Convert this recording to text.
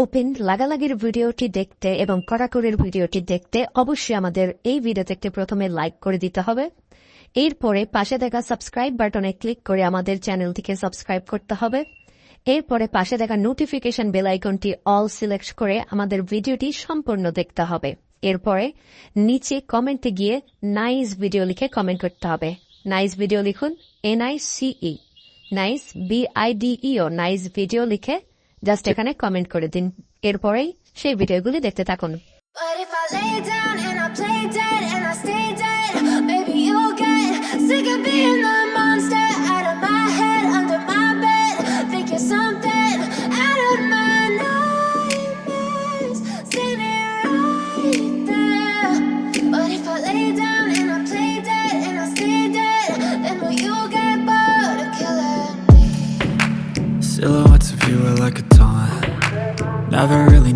Open লাগালাগির ভিডিওটি দেখতে এবং কড়াকড়ির ভিডিওটি দেখতে অবশ্যই আমাদের এই ভিডিওতে একটি প্রথমে লাইক করে দিতে হবে। এরপরে পাশে দেখা সাবস্ক্রাইব বাটনে ক্লিক করে আমাদের চ্যানেলটিকে সাবস্ক্রাইব করতে হবে। এরপরে পাশে দেখা নোটিফিকেশন বেল আইকনটি অল সিলেক্ট করে আমাদের ভিডিওটি সম্পূর্ণ দেখতে হবে। এরপরে নিচে কমেন্টে গিয়ে নাইস ভিডিও লিখে কমেন্ট করতে হবে। নাইস ভিডিও লিখুন, NICE, nice BIDEO, nice video লিখে জাস্ট এখানে কমেন্ট করে দিন। এরপরেই সেই ভিডিওগুলি দেখতে থাকুন। But if I lay down and I play dead and I stay dead, maybe you'll get sick of being the monster out of my head, under my bed. Think you're something out of my nightmares, standing right there. But if I lay down and I play dead and I stay dead, then will you get bored of killing me? Silhouettes of you are like a taunt. Never really